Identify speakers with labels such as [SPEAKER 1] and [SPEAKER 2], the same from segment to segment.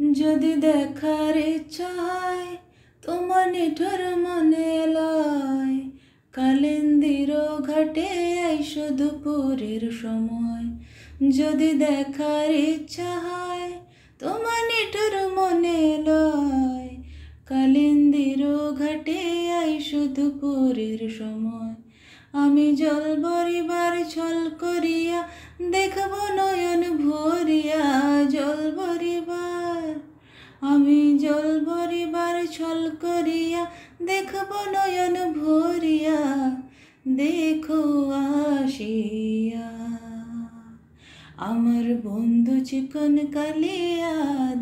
[SPEAKER 1] যদি দেখার ইচ্ছা হয় তোমার নিঠুর মনে লয়, কালিন্দির ঘাটে আইসো দুপুরের সময়। যদি দেখার ইচ্ছা হয় তোমার নিঠুর মনে লয়, কালিন্দির ঘাটে আইসো দুপুরের সময়। আমি জল ভরিবার ছল করিয়া দেখব নয়ন ভরিয়া, জল ভরিবার আমি জল ভরিবার ছল করিয়া দেখব নয়ন ভরিয়া, দেখো আসিয়া আমার বন্ধু চিকন কালিয়া,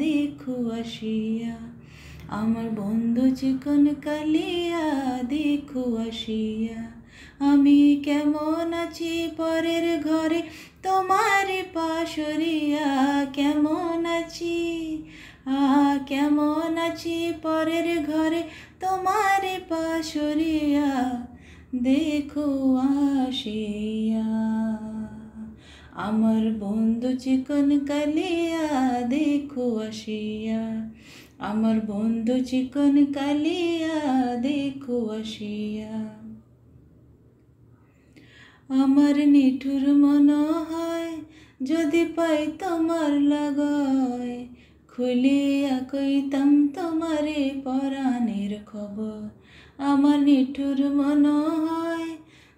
[SPEAKER 1] দেখো আসিয়া আমার বন্ধু চিকন কালিয়া, দেখো আসিয়া। আমি কেমন আছি পরের ঘরে তোমার পাশরিয়া, কেমন আছি কেমন আছি পরের ঘরে তোমার পাশরিয়া, দেখো আসিয়া আমার বন্ধু চিকন কালিয়া, দেখো আসিয়া আমার বন্ধু চিকন কালিয়া, দেখো আসিয়া। আমার নিঠুর মনে হয় যদি পাই তোমার লাগয়, খুলিয়া কইতাম তোমারে পরাণের খবর। আমার নিঠুর মনে হয়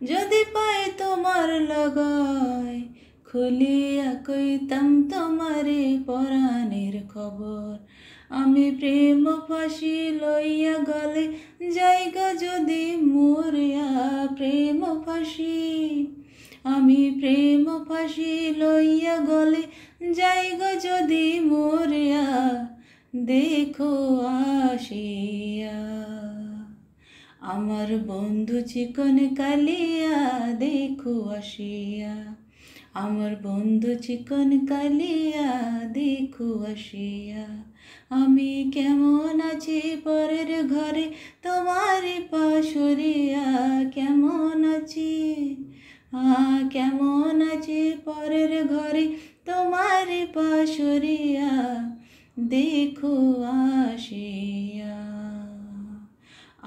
[SPEAKER 1] যদি পাই তোমার লাগয়, খুলিয়া কইতাম তোমারে পরাণের খবর। আমি প্রেম ফাঁসি লইয়া গলে জায়গা যদি মরিয়া, প্রেম ফাঁসি আমি প্রেম ফাঁসি লইয়া গলে জায়গা যদি মরিয়া, দেখো আসিয়া আমার বন্ধু চিকন কালিয়া, দেখো আসিয়া আমার বন্ধু চিকন কালিয়া, দেখো আসিয়া। আমি কেমন আছি পরের ঘরে তোমার পাশরিয়া, কেমন আছি কেমন আছি পরের ঘরে তোমার পাশরিয়া, দেখো আসিয়া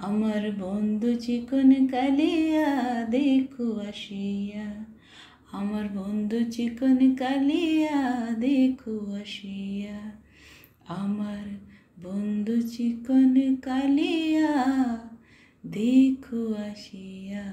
[SPEAKER 1] আমার বন্ধু চিকন কালিয়া, দেখো আসিয়া আমার বন্ধু চিকন কালিয়া, দেখো আসিয়া আমার বন্ধু চিকন কালিয়া, দেখো আসিয়া।